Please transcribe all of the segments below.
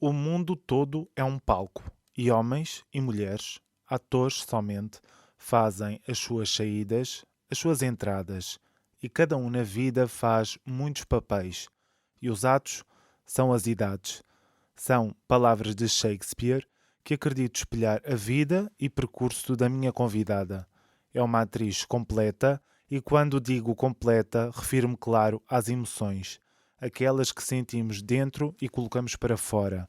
O mundo todo é um palco e homens e mulheres, atores somente, fazem as suas saídas, as suas entradas e cada um na vida faz muitos papéis. E os atos são as idades. São palavras de Shakespeare que acredito espelhar a vida e percurso da minha convidada. É uma atriz completa e quando digo completa refiro-me, claro, às emoções, aquelas que sentimos dentro e colocamos para fora.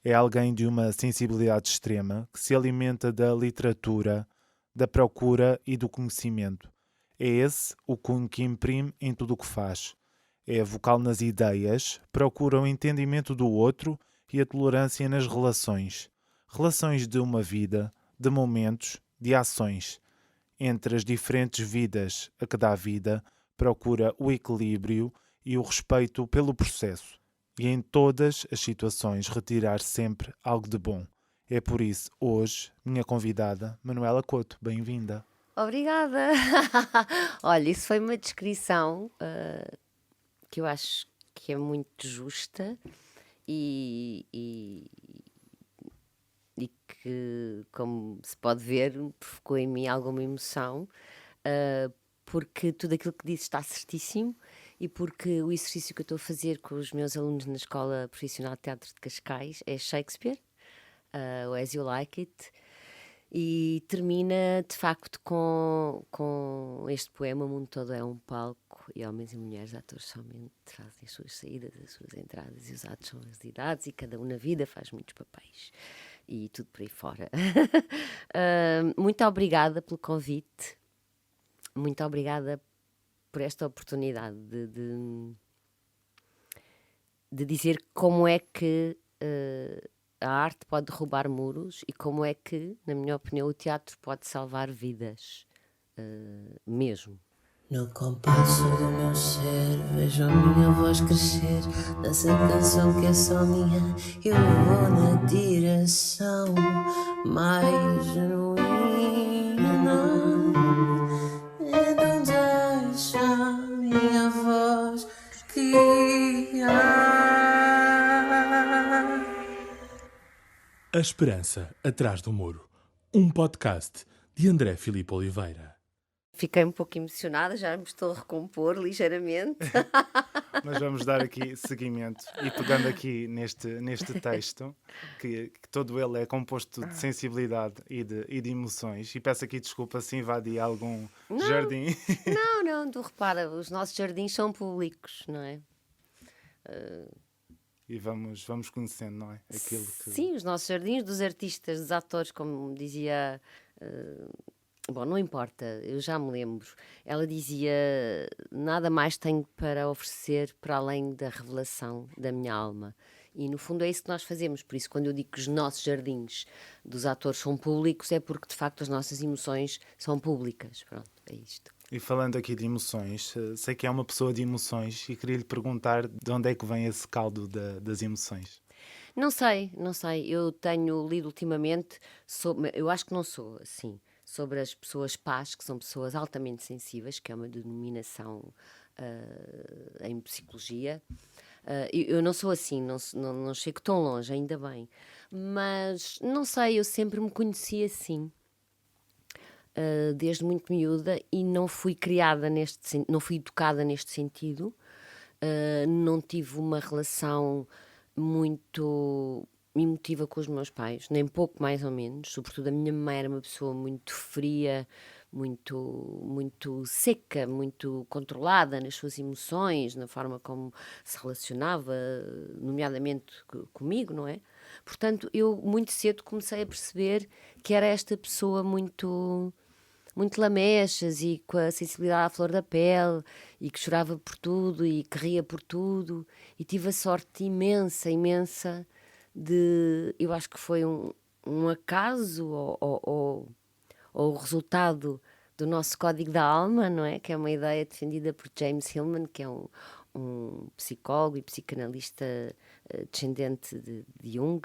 É alguém de uma sensibilidade extrema que se alimenta da literatura, da procura e do conhecimento. É esse o cunho que imprime em tudo o que faz. É vocal nas ideias, procura o entendimento do outro e a tolerância nas relações. Relações de uma vida, de momentos, de ações. Entre as diferentes vidas a que dá vida, procura o equilíbrio e o respeito pelo processo. E em todas as situações retirar sempre algo de bom. É por isso, hoje, minha convidada, Manuela Couto, bem-vinda. Obrigada! Olha, isso foi uma descrição que eu acho que é muito justa e que, como se pode ver, provocou em mim alguma emoção, porque tudo aquilo que disse está certíssimo e porque o exercício que eu estou a fazer com os meus alunos na Escola Profissional de Teatro de Cascais é Shakespeare, o As You Like It. E termina de facto com este poema: o mundo todo é um palco e homens e mulheres, atores somente, fazem as suas saídas, as suas entradas, e os atos são as idades, e cada um na vida faz muitos papéis e tudo por aí fora. Muito obrigada pelo convite, muito obrigada por esta oportunidade de dizer como é que a arte pode derrubar muros e como é que, na minha opinião, o teatro pode salvar vidas, mesmo. No compasso do meu ser, vejo a minha voz crescer nessa canção que é só minha. Eu vou na direção mais genuína. Então deixa a minha voz guiar. A Esperança Atrás do Muro, um podcast de André Filipe Oliveira. Fiquei um pouco emocionada, já me estou a recompor ligeiramente. Mas vamos dar aqui seguimento e pegando aqui neste texto, que todo ele é composto de sensibilidade e de emoções, e peço aqui desculpa se invadi algum jardim. Não, tu repara, os nossos jardins são públicos, não é? E vamos conhecendo, não é? Aquilo que... Sim, os nossos jardins dos artistas, dos atores, como dizia... Bom, não importa, eu já me lembro. Ela dizia: nada mais tenho para oferecer para além da revelação da minha alma. E no fundo é isso que nós fazemos. Por isso, quando eu digo que os nossos jardins dos atores são públicos, é porque de facto as nossas emoções são públicas. Pronto, é isto. E falando aqui de emoções, sei que é uma pessoa de emoções e queria lhe perguntar de onde é que vem esse caldo das emoções. Não sei. Eu tenho lido ultimamente sobre, eu acho que não sou assim, sobre as pessoas pás, que são pessoas altamente sensíveis, que é uma denominação em psicologia. Eu não sou assim, não chego tão longe, ainda bem. Mas não sei, eu sempre me conheci assim, desde muito miúda, e não fui criada não fui educada neste sentido. Não tive uma relação muito emotiva com os meus pais, nem pouco mais ou menos. Sobretudo a minha mãe era uma pessoa muito fria, muito seca, muito controlada nas suas emoções, na forma como se relacionava, nomeadamente comigo, não é? Portanto, eu muito cedo comecei a perceber que era esta pessoa muito lamechas e com a sensibilidade à flor da pele, e que chorava por tudo e que ria por tudo, e tive a sorte imensa eu acho que foi um acaso ou o resultado do nosso código da alma, não é? Que é uma ideia defendida por James Hillman, que é um psicólogo e psicanalista descendente de Jung,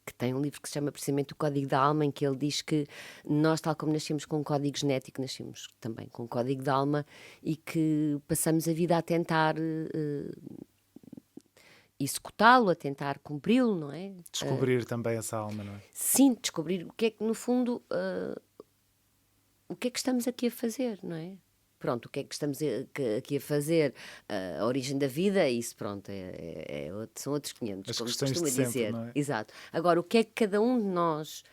que tem um livro que se chama precisamente O Código da Alma, em que ele diz que nós, tal como nascemos com um código genético, nascemos também com um código da alma, e que passamos a vida a tentar executá-lo, a tentar cumpri-lo, não é? Descobrir também essa alma, não é? Sim, descobrir o que é que, no fundo, o que é que estamos aqui a fazer, não é? Pronto, o que é que estamos aqui a fazer, a origem da vida, isso pronto, são outros 500, As como se questões de costuma sempre, dizer. não é? Exato. Agora, o que é que cada um de nós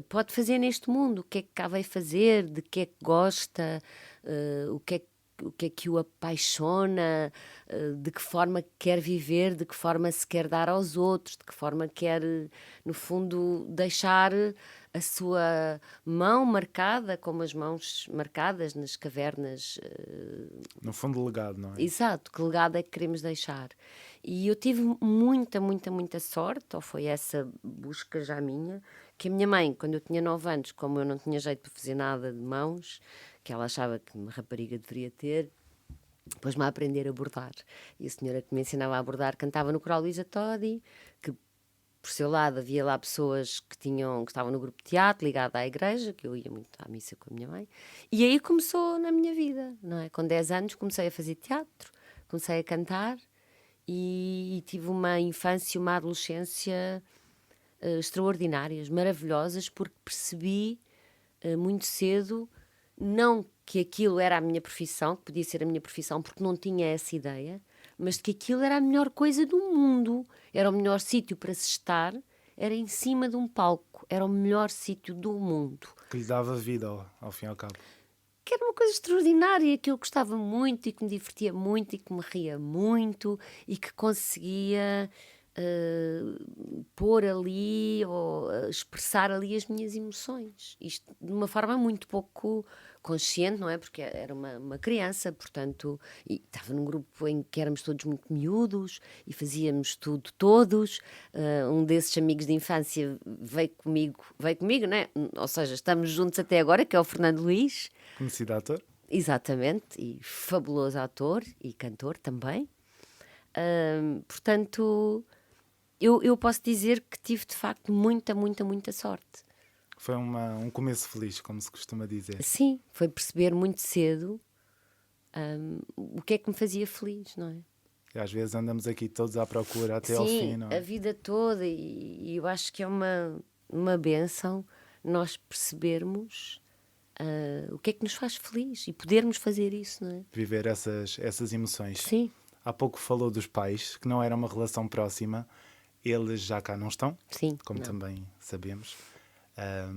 pode fazer neste mundo? O que é que cá vai fazer? De que é que gosta? O que é que o apaixona? De que forma quer viver? De que forma se quer dar aos outros? De que forma quer, no fundo, deixar a sua mão marcada, como as mãos marcadas nas cavernas. No fundo, legado, não é? Exato, que legado é que queremos deixar? E eu tive muita, muita, muita sorte, ou foi essa busca já minha, que a minha mãe, quando eu tinha 9 anos, como eu não tinha jeito para fazer nada de mãos, que ela achava que uma rapariga deveria ter, pôs-me a aprender a bordar. E a senhora que me ensinava a bordar cantava no coral Luísa Todi, que por seu lado havia lá pessoas que estavam no grupo de teatro ligado à igreja, que eu ia muito à missa com a minha mãe, e aí começou na minha vida, não é? Com 10 anos comecei a fazer teatro, comecei a cantar e tive uma infância e uma adolescência extraordinárias, maravilhosas, porque percebi muito cedo, não que aquilo era a minha profissão, que podia ser a minha profissão, porque não tinha essa ideia, mas de que aquilo era a melhor coisa do mundo, era o melhor sítio para se estar, era em cima de um palco, era o melhor sítio do mundo. Que lhe dava vida ao fim e ao cabo. Que era uma coisa extraordinária, que eu gostava muito e que me divertia muito e que me ria muito e que conseguia pôr ali ou expressar ali as minhas emoções. Isto de uma forma muito pouco consciente, não é? Porque era uma criança, portanto, e estava num grupo em que éramos todos muito miúdos e fazíamos tudo todos. Um desses amigos de infância veio comigo, né? Ou seja, estamos juntos até agora, que é o Fernando Luís. Conhecido ator? Exatamente, e fabuloso ator e cantor também. Portanto, eu posso dizer que tive de facto muita, muita, muita sorte. Foi um começo feliz, como se costuma dizer. Sim, foi perceber muito cedo o que é que me fazia feliz, não é? E às vezes andamos aqui todos à procura até Sim, ao fim, não é? a vida toda, e eu acho que é uma bênção nós percebermos o que é que nos faz feliz e podermos fazer isso, não é? Viver essas emoções. Sim, Há pouco falou dos pais, que não era uma relação próxima. Eles já cá não estão, sim. como não. também sabemos.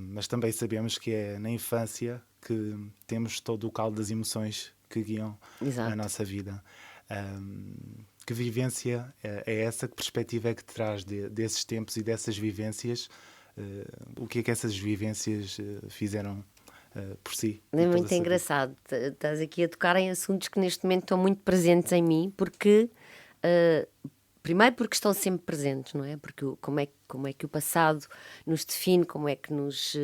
Mas também sabemos que é na infância que temos todo o caldo das emoções que guiam Exato. a nossa vida. Que vivência é essa? Que perspectiva é que te traz desses tempos e dessas vivências? O que é que essas vivências fizeram por si? É muito engraçado. Estás aqui a tocar em assuntos que neste momento estão muito presentes em mim, porque primeiro porque estão sempre presentes, não é? Porque como é que o passado nos define, como é que nos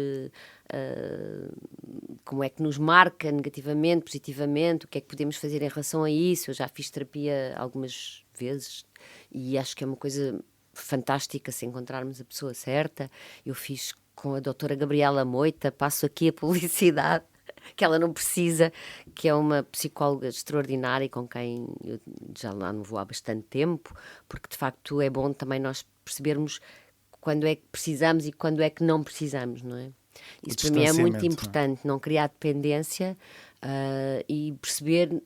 marca negativamente, positivamente, o que é que podemos fazer em relação a isso. Eu já fiz terapia algumas vezes e acho que é uma coisa fantástica se encontrarmos a pessoa certa. Eu fiz com a doutora Gabriela Moita, passo aqui a publicidade, que ela não precisa, que é uma psicóloga extraordinária e com quem eu já lá não vou há bastante tempo, porque de facto é bom também nós percebermos quando é que precisamos e quando é que não precisamos, não é? Isso para mim é muito importante, não criar dependência e perceber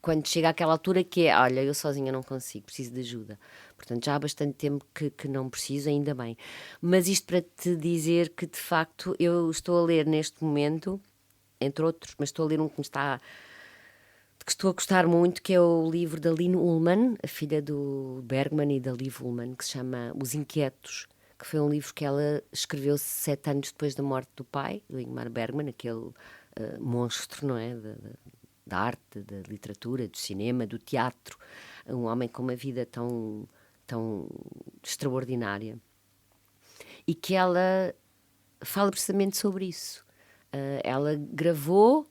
quando chega àquela altura que é, olha, eu sozinha não consigo, preciso de ajuda. Portanto, já há bastante tempo que não preciso, ainda bem. Mas isto para te dizer que, de facto, eu estou a ler neste momento, entre outros, mas estou a ler um que estou a gostar muito, que é o livro da Lynn Ullman, a filha do Bergman e da Liv Ullman, que se chama Os Inquietos, que foi um livro que ela escreveu 7 anos depois da morte do pai, do Ingmar Bergman, aquele monstro, não é? Da arte, da literatura, do cinema, do teatro. Um homem com uma vida tão extraordinária. E que ela fala precisamente sobre isso. Ela gravou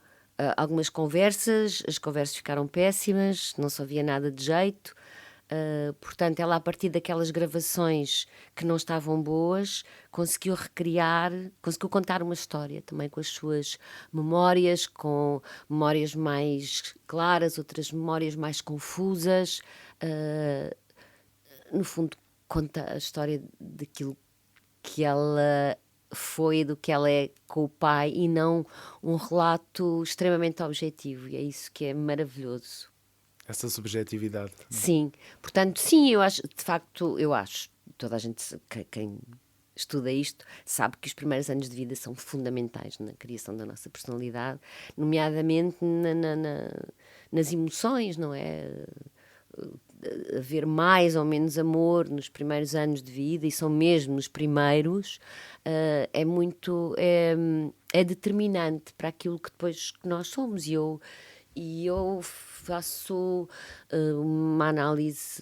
algumas conversas, as conversas ficaram péssimas, não se ouvia nada de jeito. Portanto, ela, a partir daquelas gravações que não estavam boas, conseguiu contar uma história também com as suas memórias, com memórias mais claras, outras memórias mais confusas, no fundo, conta a história daquilo que ela foi, do que ela é com o pai, e não um relato extremamente objetivo. E é isso que é maravilhoso. Essa subjetividade. Sim, portanto, sim, eu acho, de facto, toda a gente, quem estuda isto, sabe que os primeiros anos de vida são fundamentais na criação da nossa personalidade, nomeadamente nas emoções, não é? Haver mais ou menos amor nos primeiros anos de vida, e são mesmo nos primeiros, é determinante para aquilo que depois que nós somos. E eu faço uma análise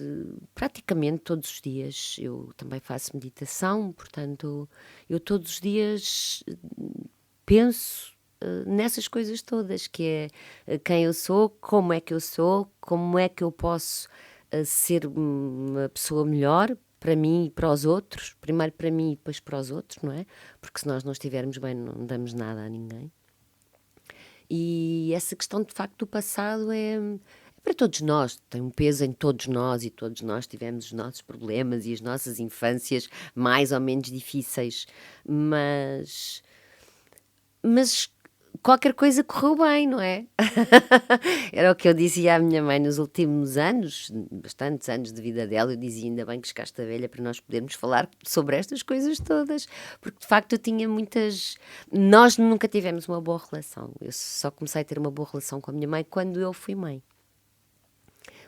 praticamente todos os dias. Eu também faço meditação, portanto, eu todos os dias penso nessas coisas todas, que é quem eu sou, como é que eu posso ser uma pessoa melhor para mim e para os outros, primeiro para mim e depois para os outros, não é? Porque se nós não estivermos bem, não damos nada a ninguém. E essa questão, de facto, do passado é para todos nós, tem um peso em todos nós, e todos nós tivemos os nossos problemas e as nossas infâncias mais ou menos difíceis, mas qualquer coisa correu bem, não é? Era o que eu dizia à minha mãe nos últimos anos, bastantes anos de vida dela. Eu dizia: ainda bem que chegaste a velha para nós podermos falar sobre estas coisas todas, porque de facto eu tinha muitas... Nós nunca tivemos uma boa relação. Eu só comecei a ter uma boa relação com a minha mãe quando eu fui mãe.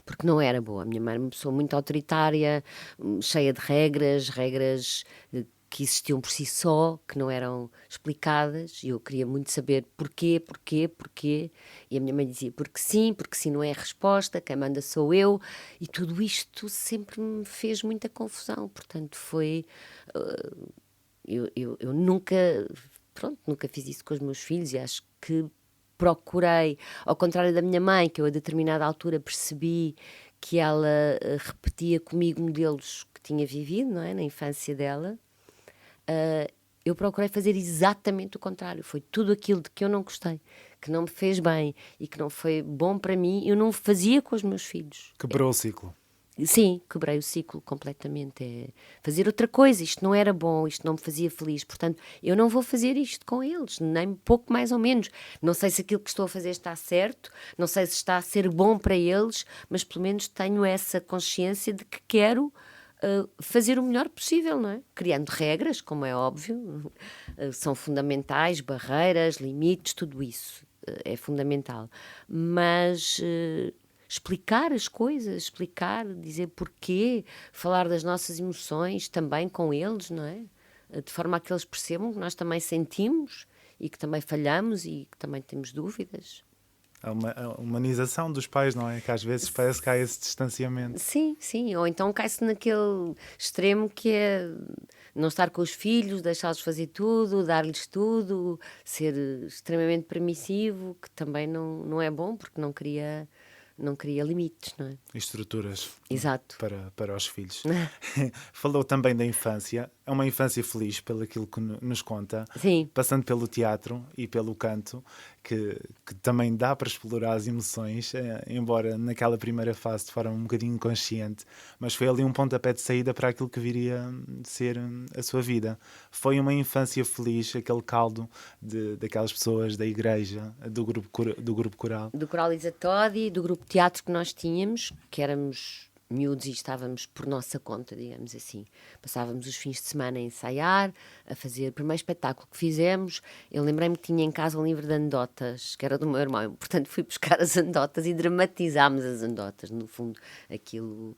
Porque não era boa. A minha mãe era uma pessoa muito autoritária, cheia de regras que existiam por si só, que não eram explicadas, e eu queria muito saber porquê, e a minha mãe dizia porque sim não é a resposta, quem manda sou eu, e tudo isto sempre me fez muita confusão. Portanto, eu nunca fiz isso com os meus filhos, e acho que procurei, ao contrário da minha mãe, que eu a determinada altura percebi que ela repetia comigo modelos que tinha vivido, não é, na infância dela. Eu procurei fazer exatamente o contrário. Foi tudo aquilo de que eu não gostei, que não me fez bem e que não foi bom para mim, eu não fazia com os meus filhos. Quebrou o ciclo. Sim, quebrei o ciclo completamente. É fazer outra coisa. Isto não era bom, isto não me fazia feliz. Portanto, eu não vou fazer isto com eles, nem pouco mais ou menos. Não sei se aquilo que estou a fazer está certo, não sei se está a ser bom para eles, mas pelo menos tenho essa consciência de que quero fazer o melhor possível, não é? Criando regras, como é óbvio, são fundamentais, barreiras, limites, tudo isso é fundamental. Mas explicar as coisas, dizer porquê, falar das nossas emoções também com eles, não é? De forma a que eles percebam que nós também sentimos e que também falhamos e que também temos dúvidas. A humanização dos pais, não é? Que às vezes parece que há esse distanciamento. Sim, ou então cai-se naquele extremo que é não estar com os filhos, deixá-los fazer tudo, dar-lhes tudo, ser extremamente permissivo, que também não é bom, porque não cria limites, não é? Estruturas. Exato. Para os filhos. Falou também da infância. É uma infância feliz, pelo aquilo que nos conta. Sim. Passando pelo teatro e pelo canto, que também dá para explorar as emoções, embora naquela primeira fase de forma um bocadinho inconsciente, mas foi ali um pontapé de saída para aquilo que viria a ser a sua vida. Foi uma infância feliz, aquele caldo daquelas pessoas da igreja, do grupo coral. Do Coral Isa Todi, do grupo de teatro que nós tínhamos, que éramos miúdos e estávamos por nossa conta, digamos assim. Passávamos os fins de semana a ensaiar, a fazer o primeiro espetáculo que fizemos. Eu lembrei-me que tinha em casa um livro de anedotas, que era do meu irmão. Portanto, fui buscar as anedotas e dramatizámos as anedotas. No fundo, aquilo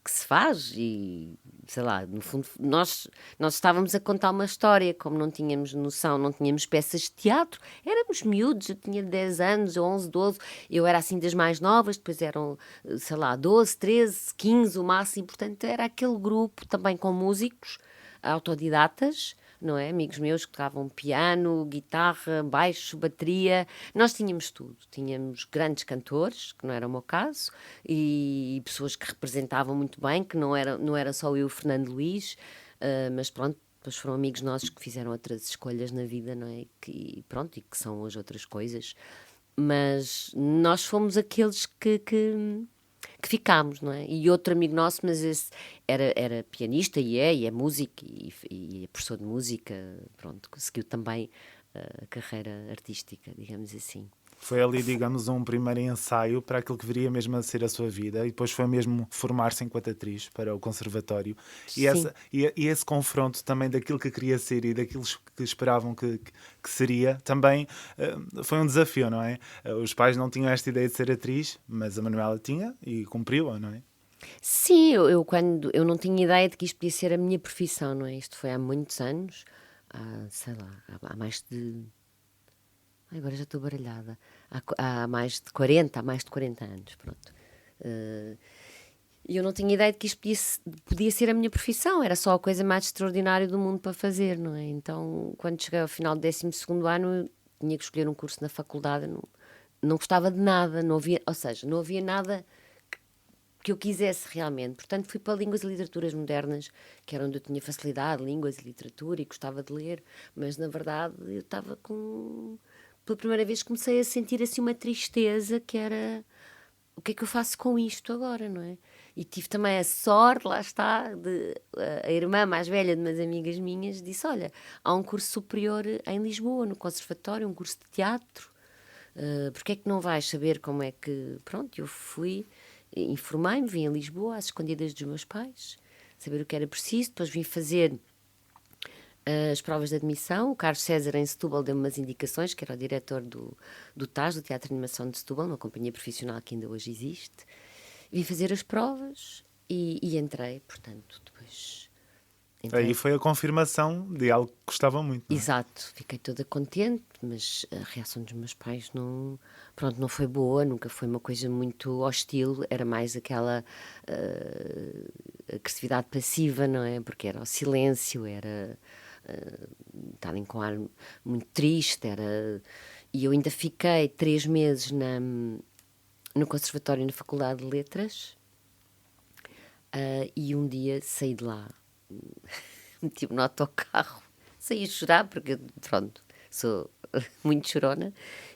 que se faz, e sei lá, no fundo nós estávamos a contar uma história, como não tínhamos noção, não tínhamos peças de teatro, éramos miúdos, eu tinha 10 anos, 11, 12, eu era assim das mais novas, depois eram, sei lá, 12, 13, 15 o máximo, portanto era aquele grupo também com músicos autodidatas, não é? Amigos meus que tocavam piano, guitarra, baixo, bateria. Nós tínhamos tudo. Tínhamos grandes cantores, que não era o meu caso, e pessoas que representavam muito bem, que não era só eu e o Fernando Luís, mas pronto, depois foram amigos nossos que fizeram outras escolhas na vida, não é? E que são hoje outras coisas. Mas nós fomos aqueles que que ficámos, não é? E outro amigo nosso, mas esse era pianista e é músico e é professor de música, pronto, seguiu também a carreira artística, digamos assim. Foi ali, digamos, um primeiro ensaio para aquilo que viria mesmo a ser a sua vida, e depois foi mesmo formar-se enquanto atriz para o conservatório. E, Sim. e esse confronto também daquilo que queria ser e daquilo que esperavam que seria, também foi um desafio, não é? Os pais não tinham esta ideia de ser atriz, mas a Manuela tinha e cumpriu-a, não é? Sim, quando eu não tinha ideia de que isto podia ser a minha profissão, não é? Isto foi há muitos anos, sei lá, há mais de. Ai, agora já estou baralhada. Há mais de 40 anos, pronto. E eu não tinha ideia de que isto podia ser a minha profissão, era só a coisa mais extraordinária do mundo para fazer, não é? Então, quando cheguei ao final do 12º ano, eu tinha que escolher um curso na faculdade, não gostava de nada, não havia nada que eu quisesse realmente. Portanto, fui para Línguas e Literaturas Modernas, que era onde eu tinha facilidade, línguas e literatura, e gostava de ler, mas na verdade eu estava com. Pela primeira vez comecei a sentir assim uma tristeza, que era o que é que eu faço com isto agora, não é? E tive também a sorte, lá está, a irmã mais velha de umas amigas minhas disse: olha, há um curso superior em Lisboa, no Conservatório, um curso de teatro, porque é que não vais saber como é que... Pronto, eu fui, informei-me, vim a Lisboa às escondidas dos meus pais, saber o que era preciso, depois vim fazer as provas de admissão. O Carlos César em Setúbal deu-me umas indicações, que era o diretor do TAS, do Teatro de Animação de Setúbal, uma companhia profissional que ainda hoje existe. Vim fazer as provas e entrei, portanto, depois... Entrei. Aí foi a confirmação de algo que gostava muito, não é? Exato, fiquei toda contente, mas a reação dos meus pais não foi boa, nunca foi uma coisa muito hostil, era mais aquela agressividade passiva, não é? Porque era o silêncio, era estarem com ar muito triste, e eu ainda fiquei 3 meses no Conservatório, na Faculdade de Letras, e um dia saí de lá, meti-me no autocarro, saí a chorar, porque, pronto, sou muito chorona,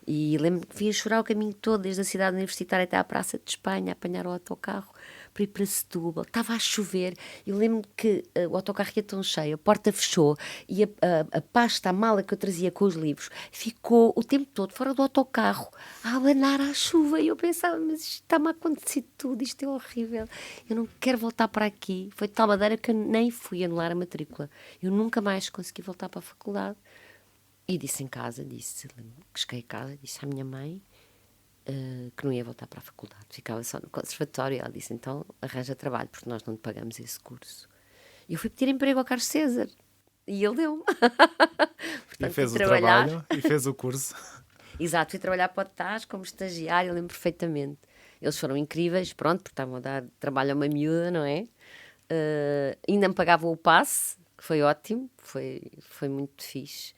e lembro-me que vim a chorar o caminho todo, desde a cidade universitária até à Praça de Espanha, a apanhar o autocarro para ir para Setúbal. Estava a chover, eu lembro-me que o autocarro ia tão cheio, a porta fechou, e a pasta, a mala que eu trazia com os livros, ficou o tempo todo fora do autocarro, a abanar à chuva, e eu pensava, mas isto está-me a acontecer tudo, isto é horrível, eu não quero voltar para aqui. Foi de tal maneira que eu nem fui anular a matrícula, eu nunca mais consegui voltar para a faculdade. E disse em casa, cheguei a casa, disse à minha mãe que não ia voltar para a faculdade, ficava só no conservatório. Ela disse: então arranja trabalho, porque nós não te pagamos esse curso. E eu fui pedir emprego ao Carlos César e ele deu-me. E fez o trabalho e fez o curso. Exato, fui trabalhar para o TAS como estagiária, eu lembro perfeitamente. Eles foram incríveis, pronto, porque estavam a dar trabalho a uma miúda, não é? Ainda me pagavam o passe, que foi ótimo, foi muito fixe.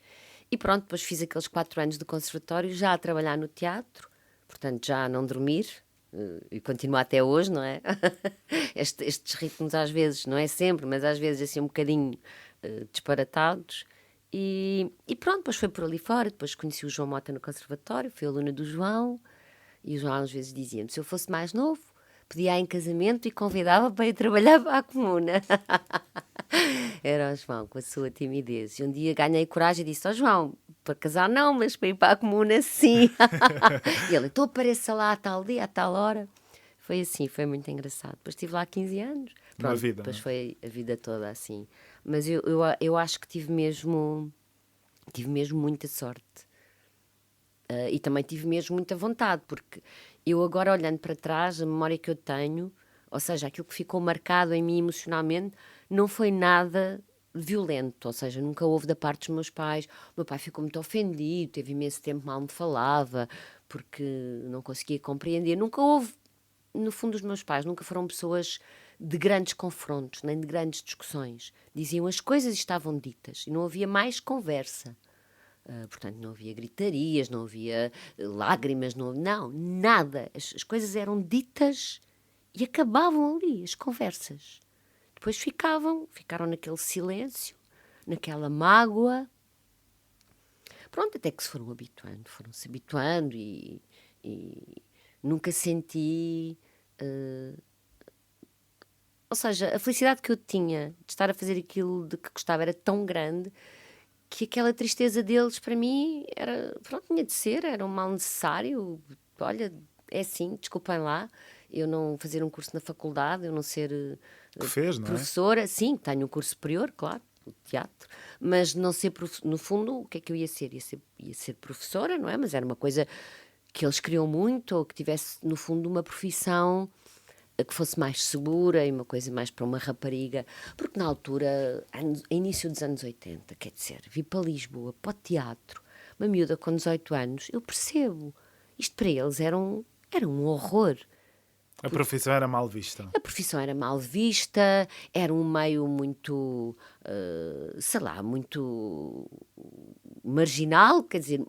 E pronto, depois fiz aqueles 4 anos de conservatório, já a trabalhar no teatro, portanto já a não dormir, e continuo até hoje, não é? Estes ritmos às vezes, não é sempre, mas às vezes assim um bocadinho disparatados. E pronto, depois foi por ali fora, depois conheci o João Mota no conservatório, fui aluna do João, e o João às vezes dizia-me: se eu fosse mais novo, pedia em casamento e convidava para ir trabalhar para a comuna. Era o João, com a sua timidez. E um dia ganhei coragem e disse: ó João, para casar não, mas para ir para a comuna sim. E ele: então apareça lá a tal dia, a tal hora. Foi assim, foi muito engraçado. Depois estive lá 15 anos. Uma vida, depois não é? foi a vida toda assim. Mas eu acho que tive mesmo muita sorte. E também tive mesmo muita vontade, porque eu agora, olhando para trás, a memória que eu tenho, ou seja, aquilo que ficou marcado em mim emocionalmente, não foi nada violento, ou seja, nunca houve da parte dos meus pais. O meu pai ficou muito ofendido, teve imenso tempo mal me falava, porque não conseguia compreender. Nunca houve, no fundo, os meus pais nunca foram pessoas de grandes confrontos, nem de grandes discussões. Diziam as coisas e estavam ditas, e não havia mais conversa. Portanto, não havia gritarias, não havia lágrimas, não, nada. As coisas eram ditas e acabavam ali, as conversas. Depois ficaram naquele silêncio, naquela mágoa. Pronto, até que foram-se habituando e nunca senti Ou seja, a felicidade que eu tinha de estar a fazer aquilo de que gostava era tão grande que aquela tristeza deles para mim era, pronto, tinha de ser, era um mal necessário. Olha, é assim, desculpem lá, eu não fazer um curso na faculdade, eu não ser Que fez, não é? professora, sim, tenho um curso superior, claro, o teatro, mas não ser, no fundo, o que é que eu ia ser? Ia ser professora, não é? Mas era uma coisa que eles queriam muito, ou que tivesse, no fundo, uma profissão que fosse mais segura e uma coisa mais para uma rapariga, porque na altura, início dos anos 80, quer dizer, vi para Lisboa, para o teatro, uma miúda com 18 anos, eu percebo, isto para eles era um horror. A profissão era mal vista. A profissão era mal vista, era um meio muito, sei lá, muito marginal, quer dizer,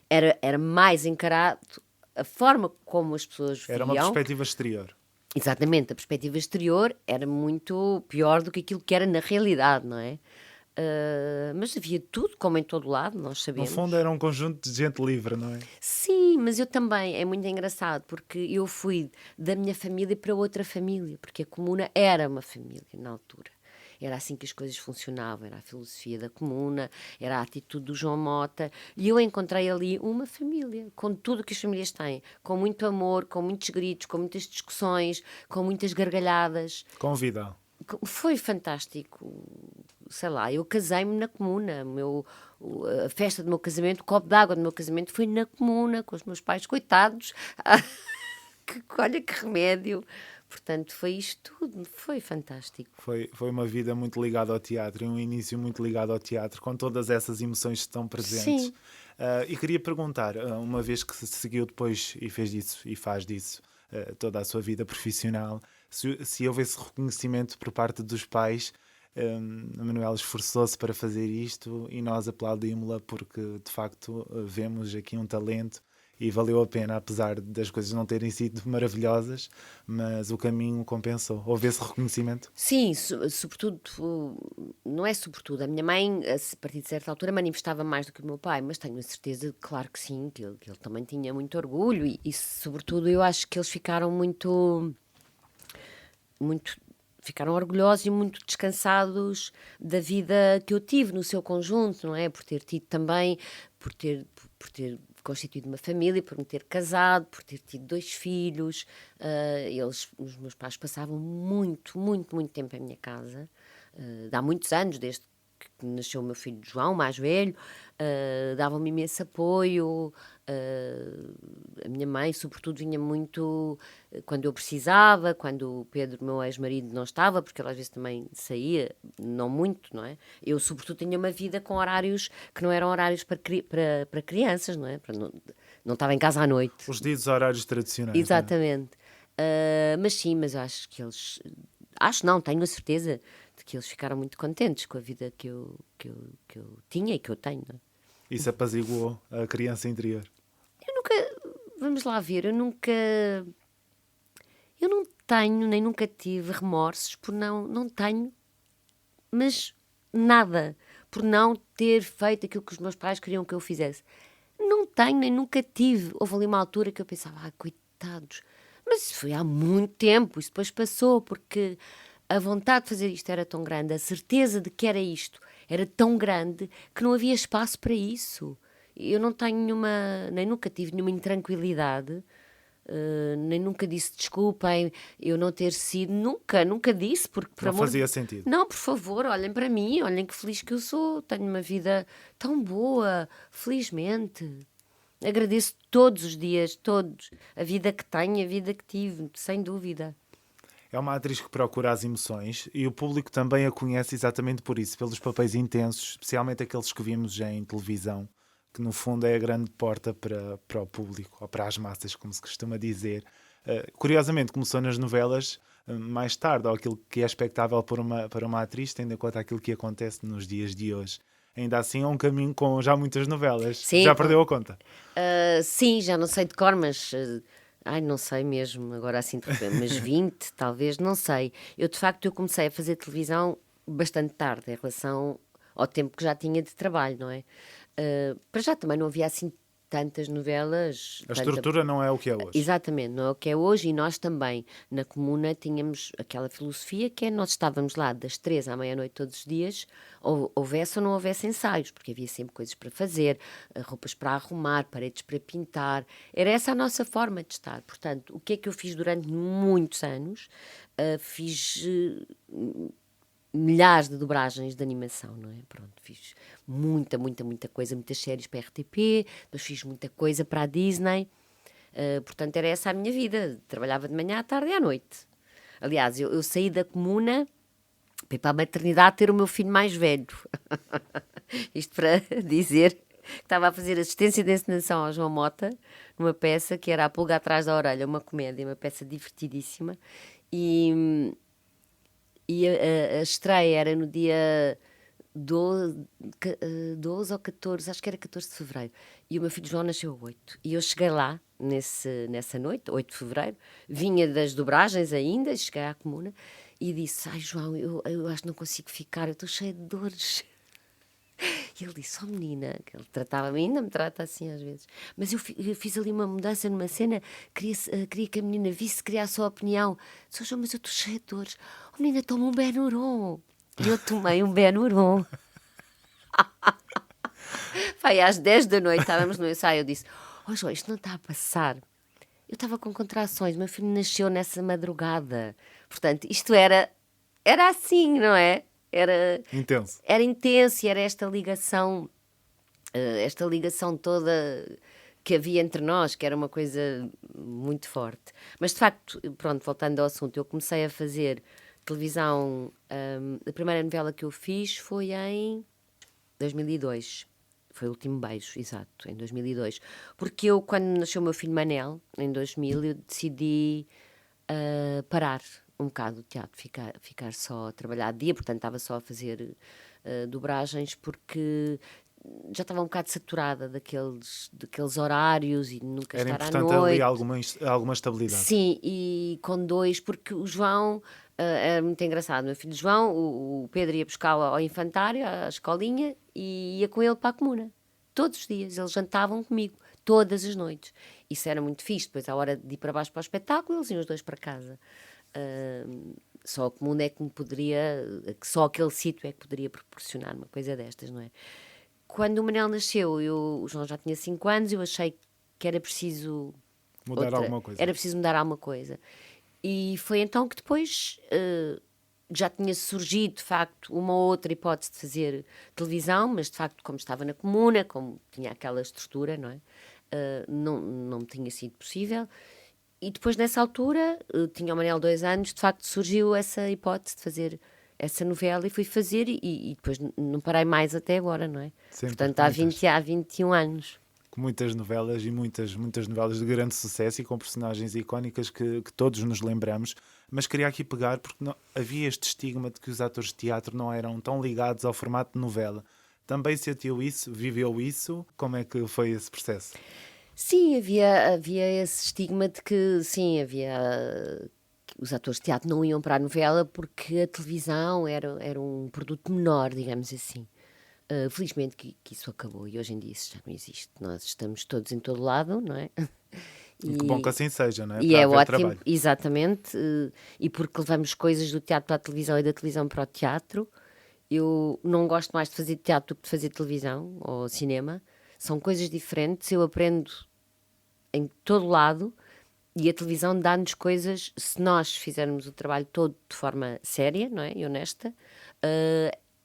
era mais encarado a forma como as pessoas Era uma viam. perspectiva exterior. Exatamente, a perspectiva exterior era muito pior do que aquilo que era na realidade, não é? Mas havia tudo, como em todo lado, nós No sabemos. fundo era um conjunto de gente livre, não é? Sim, mas eu também, é muito engraçado, porque eu fui da minha família para outra família, porque a comuna era uma família na altura. Era assim que as coisas funcionavam, era a filosofia da comuna, era a atitude do João Mota, e eu encontrei ali uma família, com tudo o que as famílias têm, com muito amor, com muitos gritos, com muitas discussões, com muitas gargalhadas. Convida. Foi fantástico. Sei lá, eu casei-me na comuna. A festa do meu casamento, o copo d'água do meu casamento foi na comuna, com os meus pais, coitados. Olha que remédio. Portanto, foi isto tudo. Foi fantástico. Foi uma vida muito ligada ao teatro e um início muito ligado ao teatro, com todas essas emoções que estão presentes. Sim. E queria perguntar, uma vez que se seguiu depois e fez disso e faz disso toda a sua vida profissional, se houve esse reconhecimento por parte dos pais. A Manuela esforçou-se para fazer isto e nós aplaudimos-la porque de facto vemos aqui um talento e valeu a pena, apesar das coisas não terem sido maravilhosas, mas o caminho compensou. Houve esse reconhecimento? Sim, sobretudo, não é sobretudo, a minha mãe, a partir de certa altura, manifestava mais do que o meu pai, mas tenho a certeza, claro que sim, que ele também tinha muito orgulho e, sobretudo, eu acho que eles ficaram muito ficaram orgulhosos e muito descansados da vida que eu tive no seu conjunto, não é? Por ter tido também, por ter constituído uma família, por me ter casado, por ter tido 2 filhos. Os meus pais passavam muito, muito, muito tempo em minha casa. Há muitos anos, desde que nasceu o meu filho João, mais velho, davam-me imenso apoio. A minha mãe, sobretudo, vinha muito quando eu precisava, quando o Pedro, meu ex-marido, não estava, porque ele às vezes também saía, não muito, não é? Eu, sobretudo, tinha uma vida com horários que não eram horários para crianças, não é? Não estava em casa à noite. Os ditos horários tradicionais. Exatamente. Mas sim, mas eu acho que eles... Acho não, tenho a certeza de que eles ficaram muito contentes com a vida que eu tinha e que eu tenho. Não é? Isso apaziguou a criança interior. Vamos lá ver, eu não tenho, nem nunca tive remorsos por não tenho, mas nada, por não ter feito aquilo que os meus pais queriam que eu fizesse. Não tenho, nem nunca tive. Houve ali uma altura que eu pensava, coitados, mas isso foi há muito tempo, isso depois passou, porque a vontade de fazer isto era tão grande, a certeza de que era isto era tão grande que não havia espaço para isso. Eu não tenho nem nunca tive nenhuma intranquilidade, nem nunca disse desculpem eu não ter sido, nunca disse, porque por Não amor fazia sentido. Não, por favor, olhem para mim, olhem que feliz que eu sou, tenho uma vida tão boa, felizmente. Agradeço todos os dias, todos, a vida que tenho, a vida que tive, sem dúvida. É uma atriz que procura as emoções e o público também a conhece exatamente por isso, pelos papéis intensos, especialmente aqueles que vimos já em televisão, que no fundo é a grande porta para o público, ou para as massas, como se costuma dizer. Curiosamente, começou nas novelas mais tarde, ou aquilo que é expectável para uma atriz, tendo em conta aquilo que acontece nos dias de hoje. Ainda assim é um caminho com já muitas novelas. Sim, já perdeu a conta? Sim, já não sei de cor, mas... não sei mesmo, agora assim de repente, mas 20, talvez, não sei. Eu, de facto, comecei a fazer televisão bastante tarde, em relação ao tempo que já tinha de trabalho, não é? Para já também não havia assim tantas novelas. A estrutura não é o que é hoje. Exatamente, não é o que é hoje, e nós também, na Comuna, tínhamos aquela filosofia que é, nós estávamos lá das 3 à meia-noite todos os dias, ou houvesse ou não houvesse ensaios, porque havia sempre coisas para fazer, roupas para arrumar, paredes para pintar, era essa a nossa forma de estar. Portanto, o que é que eu fiz durante muitos anos? Fiz milhares de dobragens de animação, não é? Pronto, fiz muita coisa, muitas séries para a RTP, depois fiz muita coisa para a Disney. Portanto, era essa a minha vida. Trabalhava de manhã, à tarde e à noite. Aliás, eu saí da Comuna para ir para a maternidade ter o meu filho mais velho. Isto para dizer que estava a fazer assistência de encenação ao João Mota, numa peça que era A Pulga Atrás da Orelha, uma comédia, uma peça divertidíssima. E a estreia era no dia 12 ou 14, acho que era 14 de fevereiro. E o meu filho João nasceu a 8. E eu cheguei lá, nessa noite, 8 de fevereiro, vinha das dobragens ainda, cheguei à Comuna e disse: ai João, eu acho que não consigo ficar, eu estou cheia de dores. E ele disse: oh menina, que ele tratava-me, ainda me trata assim às vezes, mas eu fiz ali uma mudança numa cena, queria que a menina visse, queria a sua opinião. Disse: oh João, mas eu estou cheia de dores. Oh menina, toma um Benuron. E eu tomei um Benuron. Vai, às 10 da noite, estávamos no ensaio, eu disse: oh João, isto não está a passar. Eu estava com contrações, meu filho nasceu nessa madrugada. Portanto, isto era assim, não é? Era Intenso. Era intenso, e era esta ligação toda que havia entre nós, que era uma coisa muito forte. Mas, de facto, pronto, voltando ao assunto, eu comecei a fazer televisão, a primeira novela que eu fiz foi em 2002. Foi O Último Beijo, exato, em 2002. Porque eu, quando nasceu o meu filho Manel, em 2000, eu decidi parar um bocado o teatro, ficar só a trabalhar de dia, portanto estava só a fazer dobragens, porque já estava um bocado saturada daqueles horários e nunca Era estar à importante noite. ali alguma estabilidade. Sim, e com dois, porque o João era muito engraçado. Meu filho João, o Pedro ia buscá-lo ao infantário, à escolinha, e ia com ele para a Comuna. Todos os dias, eles jantavam comigo, todas as noites. Isso era muito fixe. Depois, à hora de ir para baixo para o espetáculo, eles iam os dois para casa. Só a Comuna é que me poderia, só aquele sítio é que poderia proporcionar uma coisa destas, não é? Quando o Manel nasceu, o João já tinha 5 anos, eu achei que era preciso Alguma coisa. Era preciso mudar alguma coisa. E foi então que depois já tinha surgido, de facto, uma outra hipótese de fazer televisão, mas de facto, como estava na Comuna, como tinha aquela estrutura, não é? Não me tinha sido possível. E depois, nessa altura, tinha o Manel 2 anos, de facto surgiu essa hipótese de fazer essa novela, e fui fazer, e depois não parei mais até agora, não é? Sempre. Portanto, há 21 anos. Com muitas novelas, e muitas novelas de grande sucesso e com personagens icónicas que todos nos lembramos. Mas queria aqui pegar, porque havia este estigma de que os atores de teatro não eram tão ligados ao formato de novela. Também sentiu isso? Viveu isso? Como é que foi esse processo? Sim, havia esse estigma de que, sim, os atores de teatro não iam para a novela porque a televisão era um produto menor, digamos assim. Felizmente que isso acabou, e hoje em dia isso já não existe. Nós estamos todos em todo lado, não é? E que bom que assim seja, não é? E para é haver ótimo, trabalho. exatamente. E porque levamos coisas do teatro para a televisão e da televisão para o teatro. Eu não gosto mais de fazer teatro do que de fazer televisão ou cinema. São coisas diferentes, eu aprendo em todo lado, e a televisão dá-nos coisas, se nós fizermos o trabalho todo de forma séria, não é? E honesta,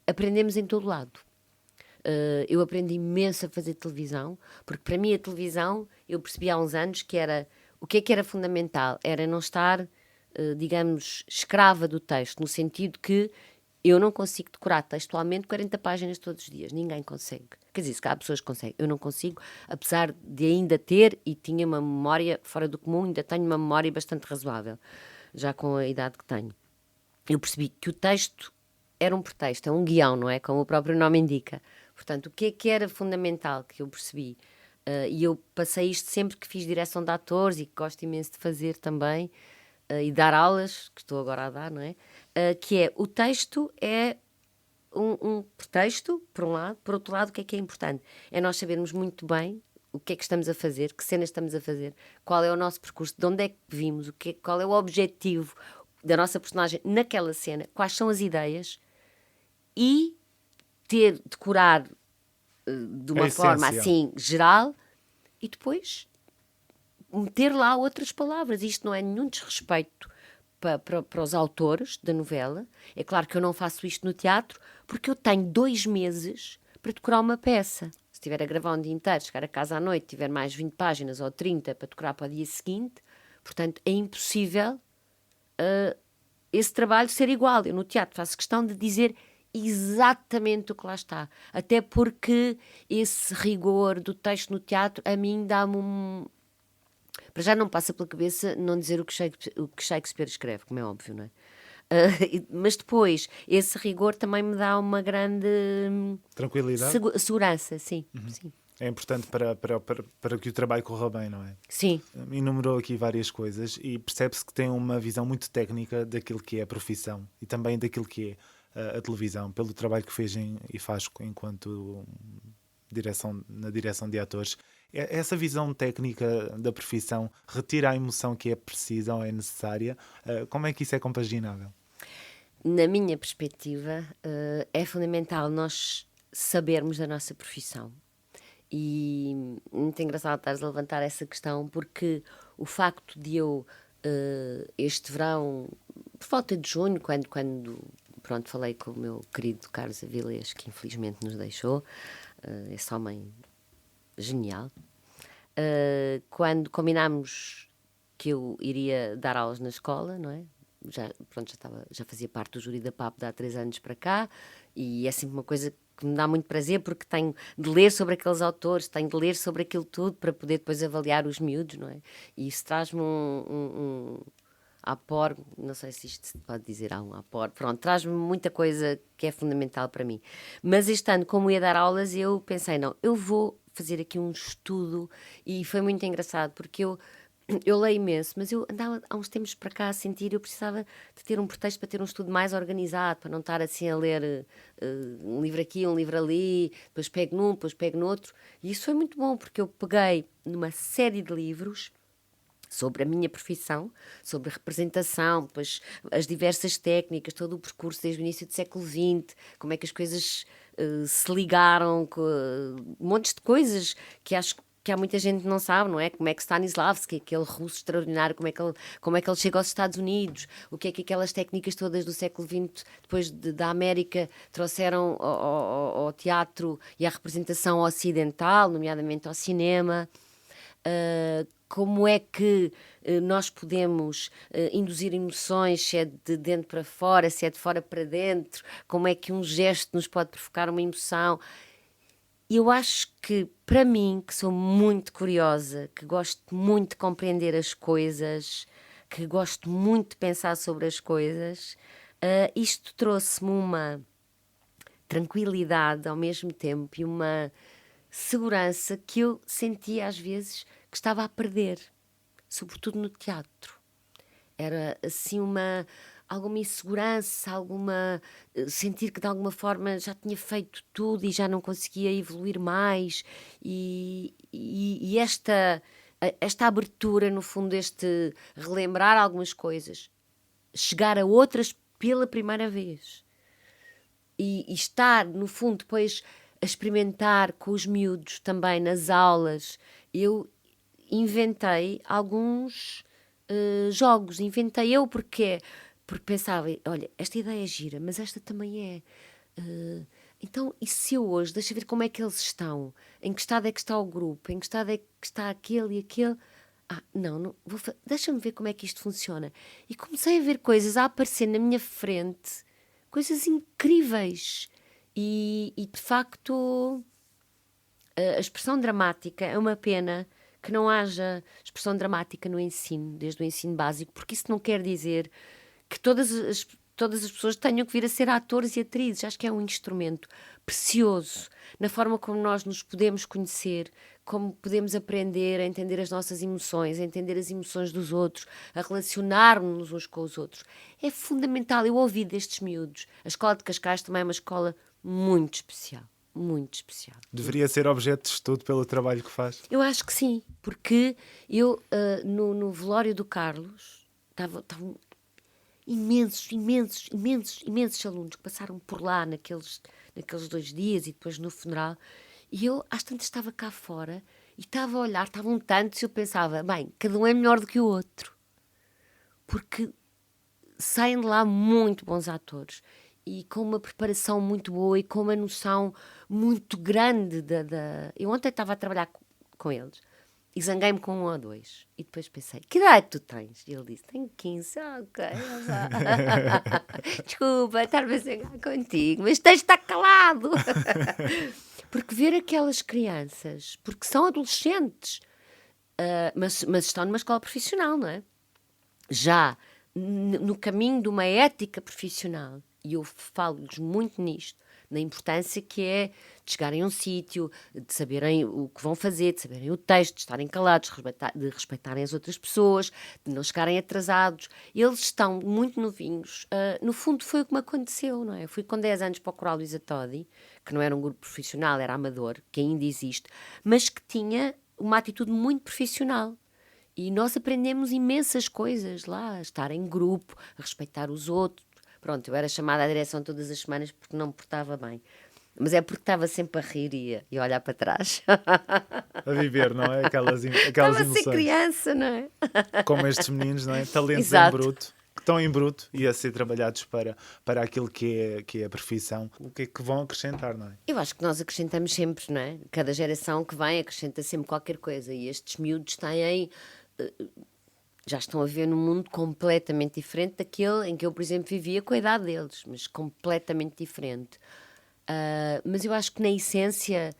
aprendemos em todo lado. Eu aprendi imenso a fazer televisão, porque para mim a televisão, eu percebi há uns anos que era, o que era fundamental? Era não estar, digamos, escrava do texto, no sentido que eu não consigo decorar textualmente 40 páginas todos os dias, ninguém consegue. Quer dizer, se há pessoas que conseguem, eu não consigo, apesar de ainda ter, e tinha uma memória fora do comum, ainda tenho uma memória bastante razoável, já com a idade que tenho. Eu percebi que o texto era um pretexto, é um guião, não é? Como o próprio nome indica. Portanto, o que era fundamental que eu percebi, e eu passei isto sempre que fiz direção de atores, e que gosto imenso de fazer também, e dar aulas, que estou agora a dar, não é? Que é, o texto é um pretexto, por um lado. Por outro lado, o que é importante? É nós sabermos muito bem o que é que estamos a fazer, que cenas estamos a fazer, qual é o nosso percurso, de onde é que vimos, qual é o objetivo da nossa personagem naquela cena, quais são as ideias, e decorar de uma forma assim geral, e depois meter lá outras palavras. Isto não é nenhum desrespeito para os autores da novela. É claro que eu não faço isto no teatro, porque eu tenho 2 meses para decorar uma peça. Se estiver a gravar um dia inteiro, chegar a casa à noite, tiver mais 20 páginas ou 30 para decorar para o dia seguinte, portanto é impossível esse trabalho ser igual. Eu no teatro faço questão de dizer exatamente o que lá está. Até porque esse rigor do texto no teatro a mim dá-me Para já não passa pela cabeça não dizer o que Shakespeare escreve, como é óbvio, não é? Mas depois, esse rigor também me dá uma grande tranquilidade, segurança, sim, sim. É importante para que o trabalho corra bem, não é? Sim. Enumerou aqui várias coisas e percebe-se que tem uma visão muito técnica daquilo que é a profissão e também daquilo que é a televisão, pelo trabalho que fez e faz enquanto na direção de atores. Essa visão técnica da profissão retira a emoção que é precisa ou é necessária. Como é que isso é compaginável? Na minha perspectiva, é fundamental nós sabermos da nossa profissão. E muito engraçado estares a levantar essa questão, porque o facto de eu, este verão, por volta de junho, quando falei com o meu querido Carlos Avilés, que infelizmente nos deixou, esse homem genial, quando combinámos que eu iria dar aulas na escola, não é? Já fazia parte do júri da PAP de há 3 anos para cá, e é sempre uma coisa que me dá muito prazer, porque tenho de ler sobre aqueles autores, tenho de ler sobre aquilo tudo para poder depois avaliar os miúdos, não é? E isso traz-me um apor, não sei se isto se pode dizer, um apor, pronto, traz-me muita coisa que é fundamental para mim. Mas este ano, como ia dar aulas, eu pensei, não, eu vou fazer aqui um estudo, e foi muito engraçado, porque eu leio imenso, mas eu andava há uns tempos para cá a sentir, eu precisava de ter um pretexto para ter um estudo mais organizado, para não estar assim a ler um livro aqui, um livro ali, depois pego num, depois pego no outro. E isso foi muito bom, porque eu peguei numa série de livros sobre a minha profissão, sobre a representação, depois as diversas técnicas, todo o percurso desde o início do século XX, como é que as coisas se ligaram, montes de coisas que acho que há muita gente que não sabe, não é? Como é que Stanislavski, aquele russo extraordinário, como é que ele chega aos Estados Unidos, o que é que aquelas técnicas todas do século XX, depois da América, trouxeram ao teatro e à representação ocidental, nomeadamente ao cinema. Como é que nós podemos induzir emoções, se é de dentro para fora, se é de fora para dentro, como é que um gesto nos pode provocar uma emoção. Eu acho que, para mim, que sou muito curiosa, que gosto muito de compreender as coisas, que gosto muito de pensar sobre as coisas, isto trouxe-me uma tranquilidade ao mesmo tempo e uma segurança que eu sentia às vezes que estava a perder, sobretudo no teatro. Era assim alguma insegurança, sentir que de alguma forma já tinha feito tudo e já não conseguia evoluir mais, e esta abertura, no fundo, este relembrar algumas coisas, chegar a outras pela primeira vez e estar, no fundo, depois a experimentar com os miúdos também nas aulas. Eu inventei alguns jogos, inventei eu porque pensava, olha, esta ideia é gira, mas esta também é. Então, e se eu hoje, deixa ver como é que eles estão, em que estado é que está o grupo, em que estado é que está aquele e aquele. Não deixa-me ver como é que isto funciona. E comecei a ver coisas a aparecer na minha frente, coisas incríveis. E de facto, a expressão dramática é uma pena que não haja expressão dramática no ensino, desde o ensino básico, porque isso não quer dizer que todas as pessoas tenham que vir a ser atores e atrizes. Acho que é um instrumento precioso na forma como nós nos podemos conhecer, como podemos aprender a entender as nossas emoções, a entender as emoções dos outros, a relacionar-nos uns com os outros. É fundamental. Eu ouvi destes miúdos. A Escola de Cascais também é uma escola muito especial. muito especial. Deveria ser objeto de estudo pelo trabalho que faz. Eu acho que sim, porque eu, no velório do Carlos, estavam imensos alunos que passaram por lá naqueles 2 dias e depois no funeral. E eu, às tantas, estava cá fora e estava a olhar, estavam tantos, e eu pensava, bem, cada um é melhor do que o outro. Porque saem de lá muito bons atores e com uma preparação muito boa e com uma noção muito grande Eu ontem estava a trabalhar com eles e zanguei-me com 1 ou 2 e depois pensei, que idade tu tens? E ele disse, tenho 15. Ok, desculpa estar-me a zangar contigo, mas tens de estar calado. Porque ver aquelas crianças, porque são adolescentes, mas estão numa escola profissional, não é? Já no caminho de uma ética profissional, e eu falo-lhes muito nisto, na importância que é de chegarem a um sítio, de saberem o que vão fazer, de saberem o texto, de estarem calados, de respeitarem as outras pessoas, de não chegarem atrasados. Eles estão muito novinhos. No fundo foi o que me aconteceu, não é? Eu fui com 10 anos para o Coral Luísa Todi, que não era um grupo profissional, era amador, que ainda existe, mas que tinha uma atitude muito profissional. E nós aprendemos imensas coisas lá, a estar em grupo, a respeitar os outros. Pronto, eu era chamada à direção todas as semanas porque não me portava bem. Mas é porque estava sempre a rir e a olhar para trás. A viver, não é? Aquelas Estava a ser emoções. criança, não é? Como estes meninos, não é? Talentos Exato. em bruto, que estão em bruto e a ser trabalhados para aquilo que é a profissão. O que é que vão acrescentar, não é? Eu acho que nós acrescentamos sempre, não é? Cada geração que vem acrescenta sempre qualquer coisa. E estes miúdos têm... já estão a viver num mundo completamente diferente daquele em que eu, por exemplo, vivia com a idade deles, mas completamente diferente. Mas eu acho que, na essência,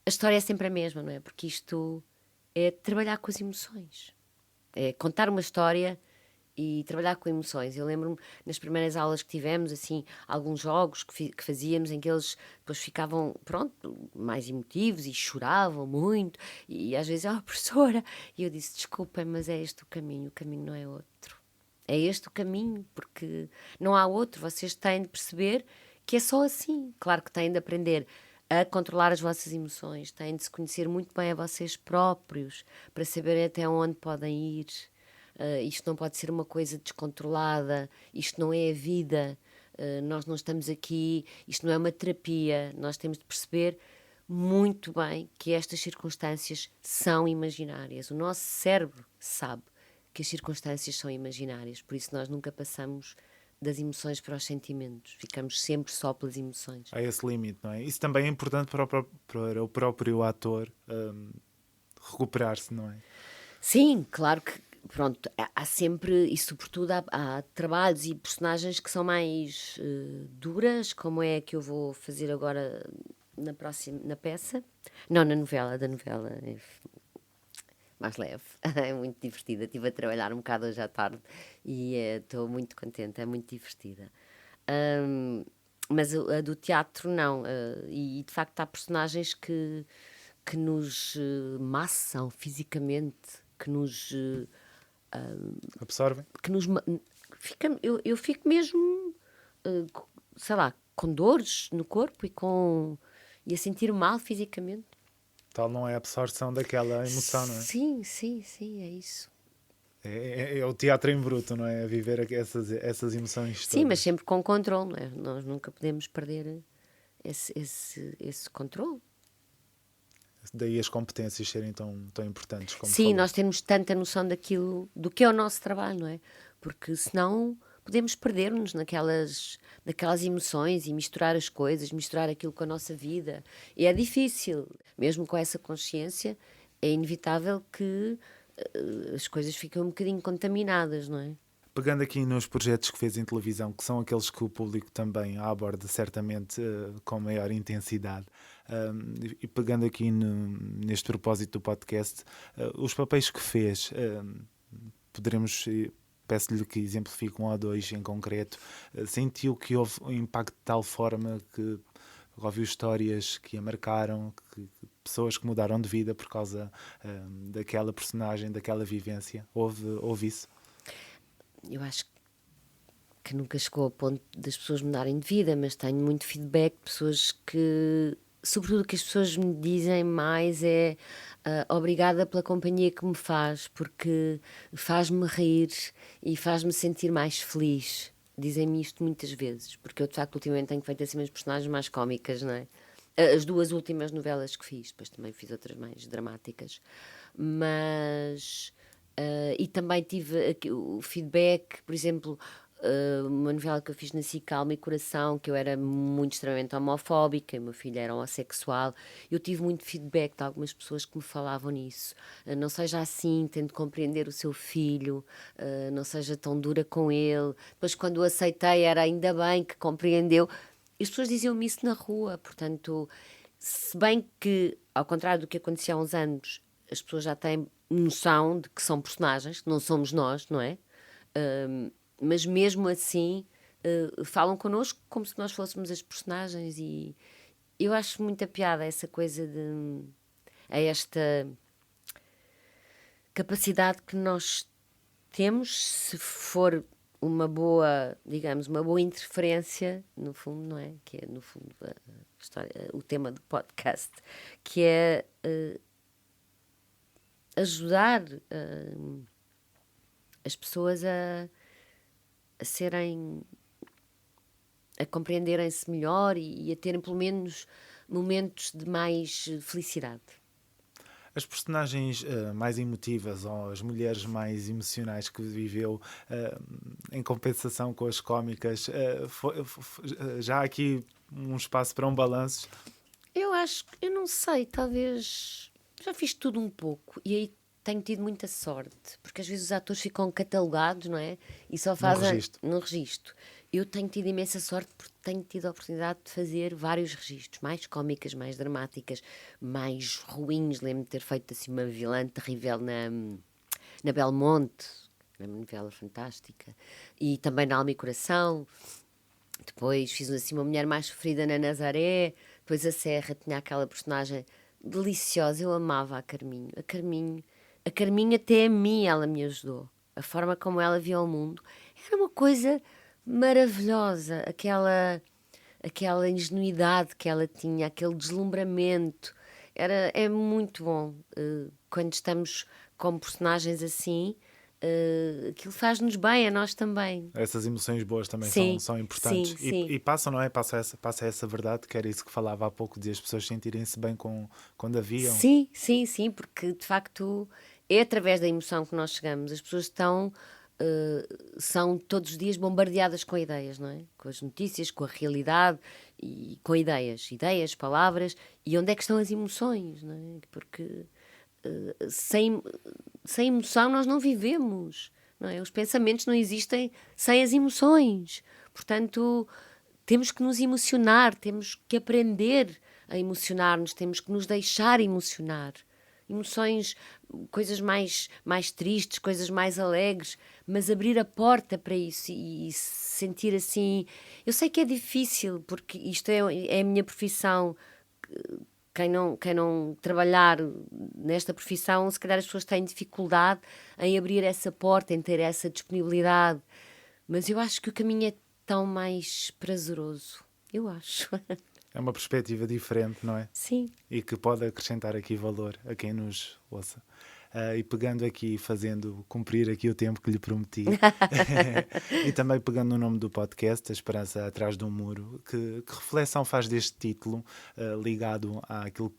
a história é sempre a mesma, não é? Porque isto é trabalhar com as emoções. É contar uma história e trabalhar com emoções. Eu lembro-me, nas primeiras aulas que tivemos, assim, alguns jogos que fazíamos em que eles depois ficavam, pronto, mais emotivos e choravam muito. E às vezes, professora... E eu disse, desculpem, mas é este o caminho não é outro. É este o caminho, porque não há outro. Vocês têm de perceber que é só assim. Claro que têm de aprender a controlar as vossas emoções, têm de se conhecer muito bem a vocês próprios, para saberem até onde podem ir. Isto não pode ser uma coisa descontrolada, isto não é a vida, nós não estamos aqui, isto não é uma terapia. Nós temos de perceber muito bem que estas circunstâncias são imaginárias. O nosso cérebro sabe que as circunstâncias são imaginárias, por isso nós nunca passamos das emoções para os sentimentos, ficamos sempre só pelas emoções. Há esse limite, não é? Isso também é importante para o próprio ator recuperar-se, não é? Sim, claro que, pronto, há sempre, e sobretudo há trabalhos e personagens que são mais duras, como é que eu vou fazer agora na peça? Não, na novela, é mais leve, é muito divertida. Estive a trabalhar um bocado hoje à tarde e estou muito contente, é muito divertida. Mas a do teatro não, e de facto há personagens que nos maçam fisicamente, que nos... Absorvem? que nos eu fico mesmo, sei lá, com dores no corpo e a sentir mal fisicamente. Tal não é a absorção daquela emoção, não é? Sim, é isso. É o teatro em bruto, não é? A viver essas emoções todas. Sim, mas sempre com controle, não é? Nós nunca podemos perder esse controle. Daí as competências serem tão importantes como Sim, falou. nós temos tanta noção daquilo, do que é o nosso trabalho, não é? Porque senão podemos perder-nos naquelas emoções e misturar as coisas, misturar aquilo com a nossa vida. E é difícil, mesmo com essa consciência, é inevitável que as coisas ficam um bocadinho contaminadas, não é? Pegando aqui nos projetos que fez em televisão, que são aqueles que o público também aborda certamente com maior intensidade, e pegando aqui neste propósito do podcast, os papéis que fez, peço-lhe que exemplifique 1 ou 2 em concreto, sentiu que houve um impacto de tal forma que ouviu histórias que a marcaram, pessoas que mudaram de vida por causa daquela personagem, daquela vivência? Houve isso? Eu acho que que nunca chegou ao ponto das pessoas mudarem de vida, mas tenho muito feedback de pessoas que, sobretudo o que as pessoas me dizem mais é obrigada pela companhia que me faz, porque faz-me rir e faz-me sentir mais feliz. Dizem-me isto muitas vezes, porque eu de facto ultimamente tenho feito assim umas personagens mais cómicas, não é? As 2 últimas novelas que fiz, depois também fiz outras mais dramáticas, mas e também tive aqui o feedback, por exemplo, uma novela que eu fiz na SIC, Alma e Coração, que eu era muito extremamente homofóbica, e o meu filho era homossexual. Eu tive muito feedback de algumas pessoas que me falavam nisso. Não seja assim, tente compreender o seu filho, não seja tão dura com ele. Depois, quando o aceitei, era ainda bem que compreendeu. E as pessoas diziam-me isso na rua, portanto, se bem que, ao contrário do que acontecia há uns anos, as pessoas já têm noção de que são personagens, que não somos nós, não é? Mas mesmo assim falam connosco como se nós fôssemos as personagens, e eu acho muita piada essa coisa de a esta capacidade que nós temos, se for uma boa, digamos, uma boa interferência, no fundo, não é? Que é, no fundo, a história, o tema do podcast, que é ajudar as pessoas a serem, a compreenderem-se melhor e a terem pelo menos momentos de mais felicidade. As personagens mais emotivas ou as mulheres mais emocionais que viveu, em compensação com as cómicas, já há aqui um espaço para um balanço? Eu acho, eu não sei, talvez já fiz tudo um pouco e aí tenho tido muita sorte, porque às vezes os atores ficam catalogados, não é? E só fazem num registro. Eu tenho tido imensa sorte porque tenho tido a oportunidade de fazer vários registros, mais cómicas, mais dramáticas, mais ruins. Lembro-me de ter feito assim uma vilã terrível na Belmonte, uma novela fantástica, e também na Alma e Coração. Depois fiz assim uma mulher mais sofrida na Nazaré. Depois a Serra tinha aquela personagem deliciosa. Eu amava a Carminho. A Carminho até a mim ela me ajudou. A forma como ela via o mundo era uma coisa maravilhosa. Aquela ingenuidade que ela tinha, aquele deslumbramento. É muito bom quando estamos como personagens assim. Aquilo faz-nos bem, a nós também. Essas emoções boas também Sim, são importantes. sim, sim. E passam, não é? Passa essa verdade, que era isso que falava há pouco, de as pessoas sentirem-se bem quando haviam. Sim, sim, sim, porque de facto é através da emoção que nós chegamos. As pessoas são todos os dias bombardeadas com ideias, não é? Com as notícias, com a realidade e com ideias, palavras. E onde é que estão as emoções, não é? Porque sem emoção nós não vivemos, não é? Os pensamentos não existem sem as emoções. Portanto, temos que nos emocionar, temos que aprender a emocionar-nos, temos que nos deixar emocionar. Emoções, coisas mais tristes, coisas mais alegres, mas abrir a porta para isso e sentir assim. Eu sei que é difícil, porque isto é a minha profissão. Quem não trabalhar nesta profissão, se calhar as pessoas têm dificuldade em abrir essa porta, em ter essa disponibilidade. Mas eu acho que o caminho é tão mais prazeroso. Eu acho. É uma perspectiva diferente, não é? Sim. E que pode acrescentar aqui valor a quem nos ouça. E pegando aqui, fazendo cumprir aqui o tempo que lhe prometi, e também pegando o nome do podcast, A Esperança Atrás do Muro, que reflexão faz deste título, ligado àquilo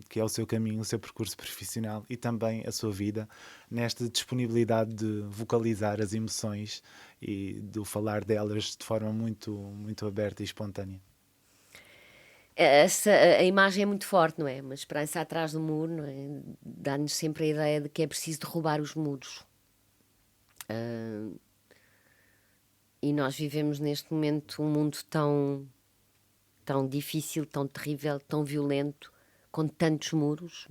que é o seu caminho, o seu percurso profissional e também a sua vida, nesta disponibilidade de vocalizar as emoções e de falar delas de forma muito, muito aberta e espontânea? A imagem é muito forte, não é? Uma esperança atrás do muro, não é? Dá-nos sempre a ideia de que é preciso derrubar os muros. E nós vivemos neste momento um mundo tão difícil, tão terrível, tão violento, com tantos muros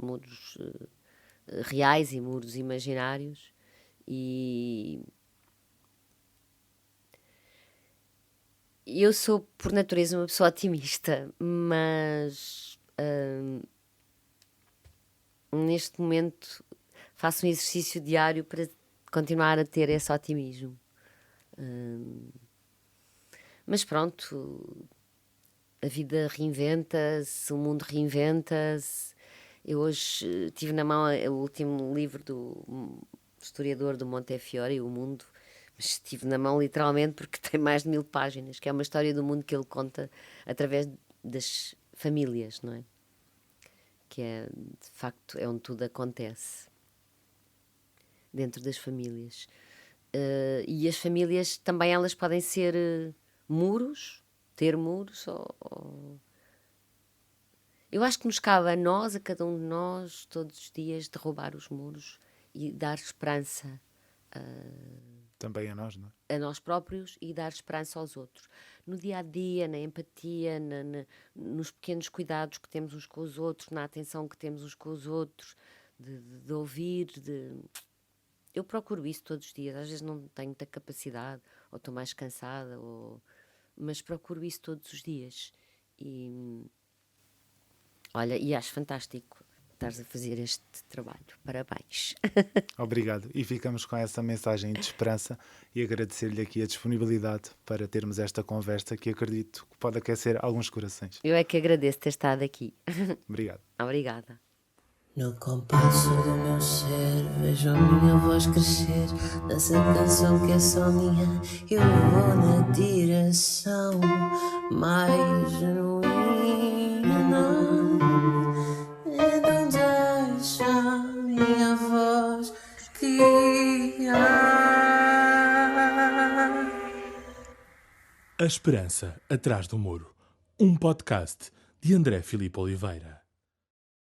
reais e muros imaginários. E eu sou, por natureza, uma pessoa otimista, mas neste momento faço um exercício diário para continuar a ter esse otimismo. Mas pronto, a vida reinventa-se, o mundo reinventa-se. Eu hoje tive na mão o último livro do historiador do Montefiore, O Mundo, mas tive na mão literalmente porque tem mais de 1000 páginas, que é uma história do mundo que ele conta através das famílias, não é? Que é, de facto, é onde tudo acontece. Dentro das famílias. E as famílias também elas podem ser muros, ter muros, ou... Eu acho que nos cabe a nós, a cada um de nós, todos os dias, derrubar os muros e dar esperança Também a nós, não é? a nós próprios e dar esperança aos outros. No dia-a-dia, na empatia, nos pequenos cuidados que temos uns com os outros, na atenção que temos uns com os outros, de ouvir, Eu procuro isso todos os dias. Às vezes não tenho muita capacidade, ou estou mais cansada, mas procuro isso todos os dias. Olha, e acho fantástico estares a fazer este trabalho. Parabéns. Obrigado. E ficamos com essa mensagem de esperança e agradecer-lhe aqui a disponibilidade para termos esta conversa que acredito que pode aquecer alguns corações. Eu é que agradeço ter estado aqui. Obrigado. Obrigada. No compasso do meu ser, vejo a minha voz crescer. Nessa canção que é só minha, eu vou na direção mais genuína. Então deixa a minha voz guiar. A Esperança Atrás do Muro, um podcast de André Filipe Oliveira.